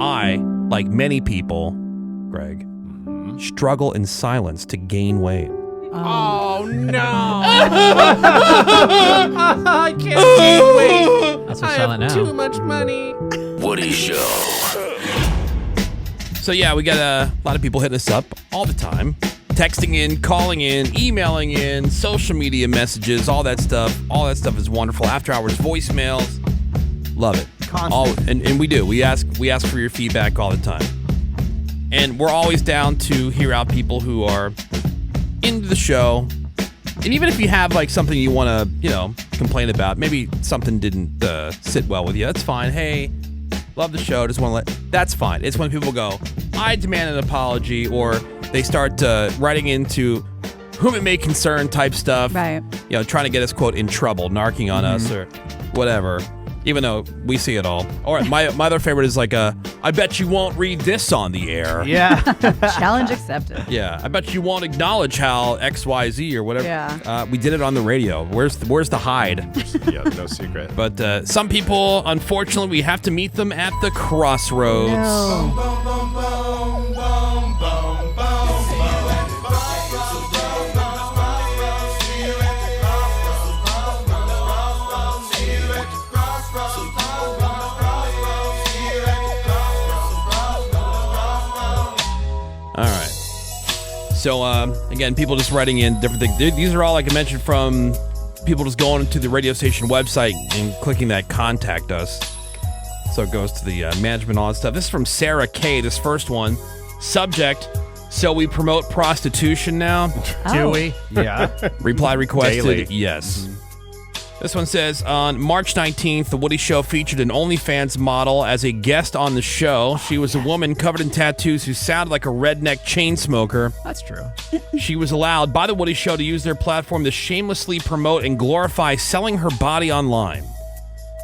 I, like many people, Greg, struggle in silence to gain weight. Oh, no. I can't gain weight. That's so silent now. Too much money. Woody Show. So yeah, we got a lot of people hitting us up all the time. Texting in, calling in, emailing in, social media messages, all that stuff. All that stuff is wonderful. After hours voicemails. Love it. And we do. We ask for your feedback all the time. And we're always down to hear out people who are into the show. And even if you have like something you want to, complain about, maybe something didn't sit well with you, that's fine. Hey, love the show, just want to that's fine. It's when people go, I demand an apology, or they start writing into whom it may concern type stuff. Right. Trying to get us, quote, in trouble, narking on us or whatever. Even though we see it all. All right, my other favorite is like, I bet you won't read this on the air. Yeah. Challenge accepted. Yeah, I bet you won't acknowledge how XYZ or whatever. Yeah. We did it on the radio. Where's the hide? Yeah, no secret. But some people, unfortunately, we have to meet them at the Crossroads. No. All right. So, again, people just writing in different things. These are all, like I mentioned, from people just going to the radio station website and clicking that contact us. So it goes to the management, all that stuff. This is from Sarah K., this first one. Subject, so we promote prostitution now? Do we? Yeah. Reply requested, Daily. yes. This one says, on March 19th, The Woody Show featured an OnlyFans model as a guest on the show. She was a woman covered in tattoos who sounded like a redneck chain smoker. That's true. She was allowed by The Woody Show to use their platform to shamelessly promote and glorify selling her body online.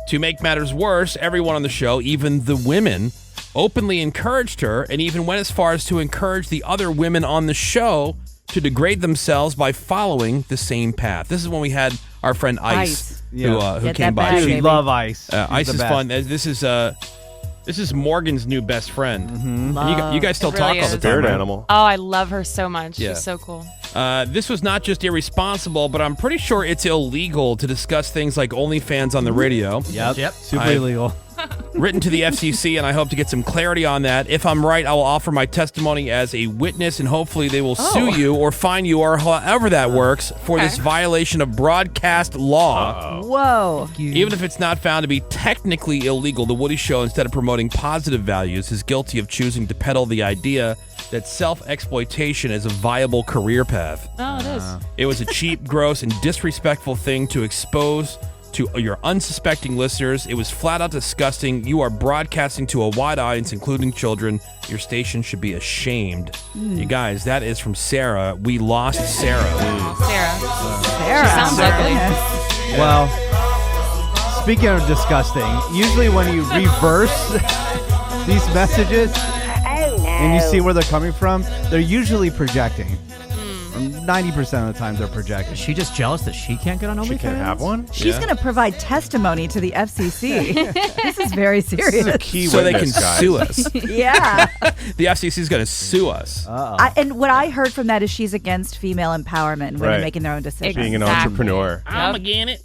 To make matters worse, everyone on the show, even the women, openly encouraged her and even went as far as to encourage the other women on the show to degrade themselves by following the same path. This is when we had our friend Ice, who Get came that by. bag, Dude, baby. love Ice. Ice She's is the fun. best. This is Morgan's new best friend. Love. You guys still It talk really all the is. time, Spirit right? animal. Oh, I love her so much. Yeah. She's so cool. This was not just irresponsible, but I'm pretty sure it's illegal to discuss things like OnlyFans on the radio. Yep. Super I've- illegal. Written to the FCC, and I hope to get some clarity on that. If I'm right, I will offer my testimony as a witness, and hopefully they will sue you or fine you or however that works for this violation of broadcast law. Whoa. Even if it's not found to be technically illegal, The Woody Show, instead of promoting positive values, is guilty of choosing to peddle the idea that self-exploitation is a viable career path. Oh, it is. It was a cheap, gross, and disrespectful thing to expose to your unsuspecting listeners. It was flat out disgusting. You are broadcasting to a wide audience, including children. Your station should be ashamed. You guys, that is from Sarah. We lost Sarah. Oh, Sarah. Sarah. She sounds ugly. Well, speaking of disgusting, usually when you reverse these messages and you see where they're coming from, they're usually projecting. 90% of the time they're projecting. Is she just jealous that she can't get on OnlyFans? She can't have one? She's going to provide testimony to the FCC. This is very serious. This is a key So they can witness, guys. sue us. Yeah. The FCC is going to sue us. And what I heard from that is she's against female empowerment and women Right. making their own decisions. Being an Exactly. entrepreneur. I'm again it.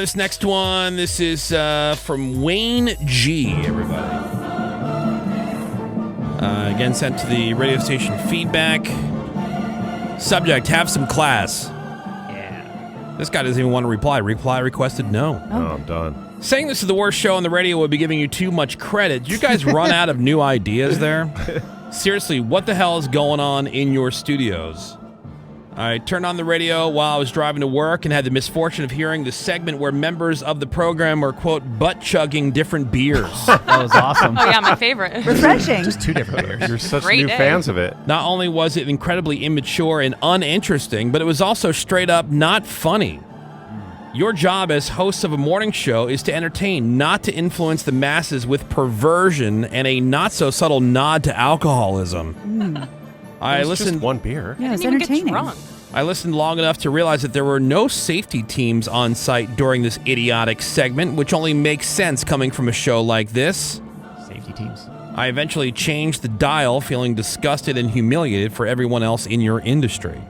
This next one, this is from Wayne G, everybody. Again, sent to the radio station feedback. Subject, have some class. Yeah. This guy doesn't even want to reply. Reply requested no. Oh, I'm done. Saying this is the worst show on the radio would be giving you too much credit. You guys run out of new ideas there? Seriously, what the hell is going on in your studios? I turned on the radio while I was driving to work and had the misfortune of hearing the segment where members of the program were, quote, butt-chugging different beers. That was awesome. Oh, yeah, my favorite. Refreshing. Just two different beers. You're such Great new day. fans of it. Not only was it incredibly immature and uninteresting, but it was also straight up not funny. Your job as hosts of a morning show is to entertain, not to influence the masses with perversion and a not-so-subtle nod to alcoholism. I It's listened. just one beer. Yeah, it's Didn't even get entertaining. drunk. I listened long enough to realize that there were no safety teams on site during this idiotic segment, which only makes sense coming from a show like this. Lucky teams. I eventually changed the dial, feeling disgusted and humiliated for everyone else in your industry.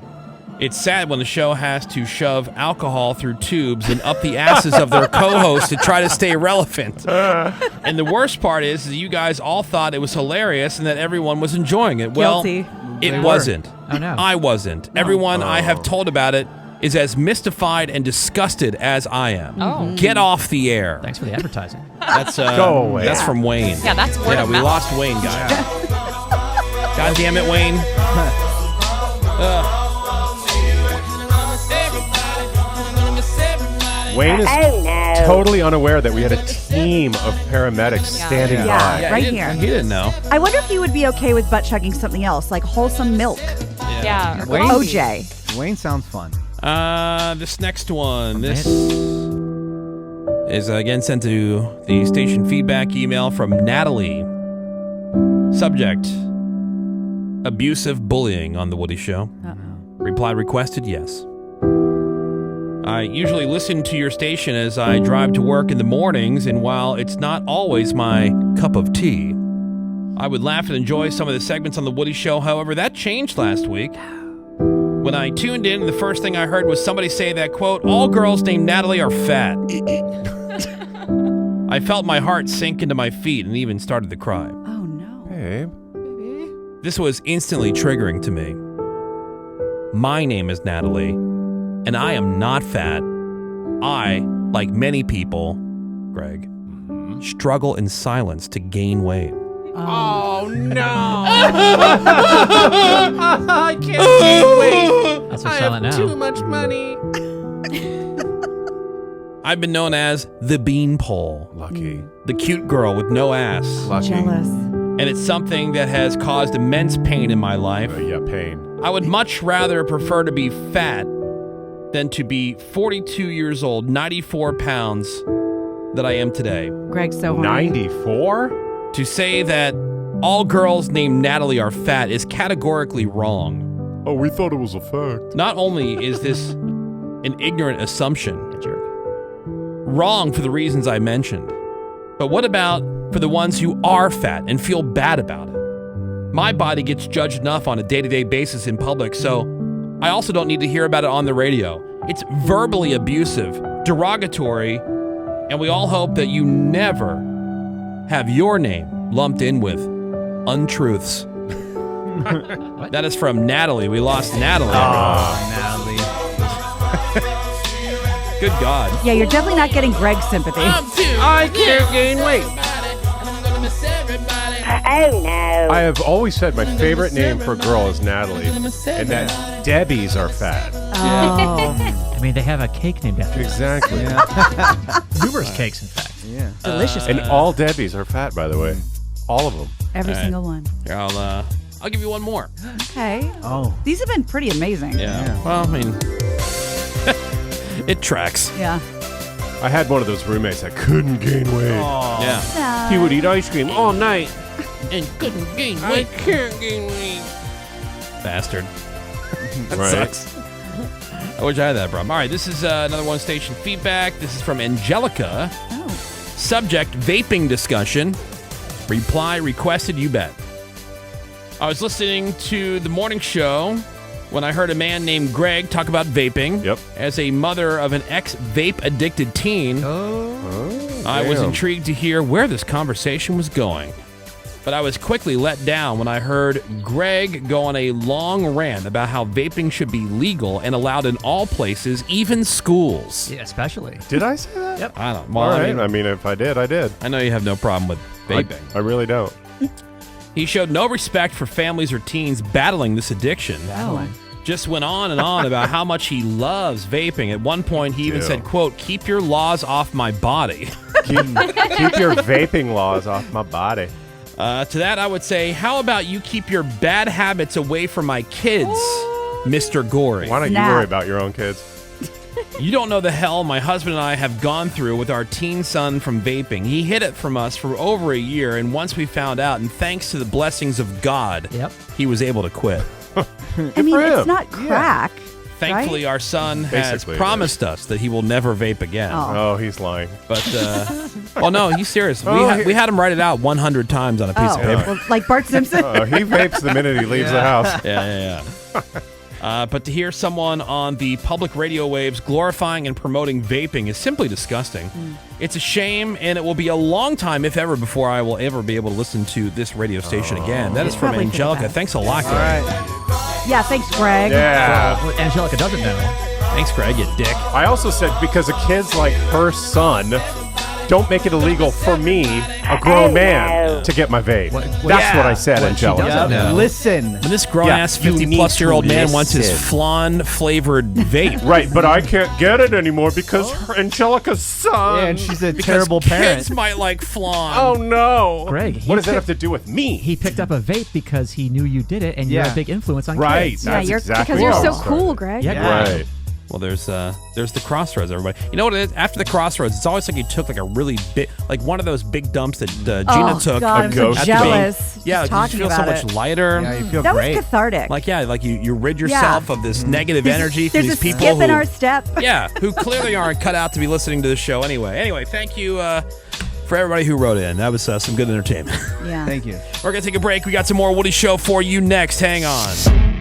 It's sad when the show has to shove alcohol through tubes and up the asses of their co-hosts to try to stay relevant. And the worst part is that you guys all thought it was hilarious and that everyone was enjoying it. Well, Guilty. it wasn't. Oh, no. I wasn't. Everyone I have told about it is as mystified and disgusted as I am. Oh. Get off the air. Thanks for the advertising. That's Go away. That's from Wayne. Yeah, that's word Yeah, of we mouth. lost Wayne, guys. God damn it, Wayne. Wayne is totally unaware that we had a team of paramedics standing Yeah. by. Right he here. didn't, He didn't know. I wonder if you would be okay with butt chugging something else, like wholesome milk. Yeah. or Wayne? coffee. OJ. Wayne sounds fun. This next one. This is again sent to the station feedback email from Natalie. Subject: abusive bullying on The Woody Show. Reply requested, yes. I usually listen to your station as I drive to work in the mornings, and while it's not always my cup of tea, I would laugh and enjoy some of the segments on The Woody Show. However, that changed last week. When I tuned in, the first thing I heard was somebody say that, quote, all girls named Natalie are fat. I felt my heart sink into my feet and even started to cry. Oh, no. Babe. This was instantly triggering to me. My name is Natalie, and I am not fat. I, like many people, Greg, struggle in silence to gain weight. Oh, no. I can't gain weight. That's so silent now. Too much money. I've been known as the beanpole, Lucky. the cute girl with no ass. Lucky. Jealous. And it's something that has caused immense pain in my life. Yeah, pain. I would much rather prefer to be fat than to be 42 years old, 94 pounds that I am today. Greg's so horny. 94? To say that all girls named Natalie are fat is categorically wrong. Oh, we thought it was a fact. Not only is this an ignorant assumption, Good jerk. wrong for the reasons I mentioned, but what about for the ones who are fat and feel bad about it? My body gets judged enough on a day-to-day basis in public, so I also don't need to hear about it on the radio. It's verbally abusive, derogatory, and we all hope that you never have your name lumped in with untruths. That is from Natalie. We lost Natalie. Natalie. Good God. Yeah, you're definitely not getting Greg's sympathy. I can't gain weight. Oh, no. I have always said my favorite name for a girl is Natalie, and that Debbies are fat. Oh, I mean, they have a cake named after them. Exactly. Numerous cakes, in fact. Yeah. delicious. And all Debbies are fat, by the way. All of them. Every All right. single one. Here, I'll give you one more. Okay. Oh. These have been pretty amazing. Yeah. Well, I mean, it tracks. Yeah. I had one of those roommates that couldn't gain weight. Yeah. He would eat ice cream all night. And couldn't gain weight. I can't gain weight. Bastard. That Right. sucks. I wish I had that problem. All right, this is another one station feedback. This is from Angelica. Oh. Subject: vaping discussion. Reply requested, you bet. I was listening to the morning show when I heard a man named Greg talk about vaping. Yep. As a mother of an ex-vape addicted teen, I was damn. intrigued to hear where this conversation was going. But I was quickly let down when I heard Greg go on a long rant about how vaping should be legal and allowed in all places, even schools. Yeah, especially. Did I say that? Yep. I don't. Well, All I right. mean, I mean, if I did, I did. I know you have no problem with vaping. I really don't. He showed no respect for families or teens battling this addiction. Oh. Just went on and on about how much he loves vaping. At one point, he even Ew. said, quote, "Keep your laws off my body." Keep your vaping laws off my body. To that, I would say, how about you keep your bad habits away from my kids, Mr. Gory? Why don't you Snap. worry about your own kids? You don't know the hell my husband and I have gone through with our teen son from vaping. He hid it from us for over a year, and once we found out, and thanks to the blessings of God, Yep. he was able to quit. I mean, for him. it's not crack. Thankfully, our son has Basically, it promised us that he will never vape again. Oh. Oh, he's lying. But, well, no, he's serious. We had him write it out 100 times on a piece of paper. Well, like Bart Simpson. He vapes the minute he leaves the house. Yeah. But to hear someone on the public radio waves glorifying and promoting vaping is simply disgusting. It's a shame, and it will be a long time, if ever, before I will ever be able to listen to this radio station again. That is from Probably for the Angelica. best. Thanks a lot, Greg. All right. Yeah, thanks, Greg. Yeah. What Angelica doesn't know. Thanks, Greg, you dick. I also said because a kid's like her son, don't make it illegal for me, a grown man, to get my vape. That's what I said, What she Angelica. doesn't know. Listen. When this grown-ass you need 50-plus-year-old to man wants his listen. flan-flavored vape. Right, but I can't get it anymore because Angelica's son. Yeah, and she's a Because terrible parent. kids might like flan. Oh, no. Greg, What does that have to do with me? He picked up a vape because he knew you did it, and you're Yeah. a big influence on Right. kids. Yeah, That's you're exactly because you're how so it started. cool, Greg. Yeah. Right. Well, there's the Crossroads, everybody. You know what it is? After the Crossroads, it's always like you took like a really big, like one of those big dumps that Gina took. God, I'm so ghost jealous. Yeah, just like, you talking feel so about much it. lighter. Yeah, you feel That great. was cathartic. Like you rid yourself of this negative energy from There's these a people skip who, in our step. yeah, who clearly aren't cut out to be listening to the show anyway. Anyway, thank you for everybody who wrote in. That was some good entertainment. Yeah. Thank you. We're gonna take a break. We got some more Woody Show for you next. Hang on.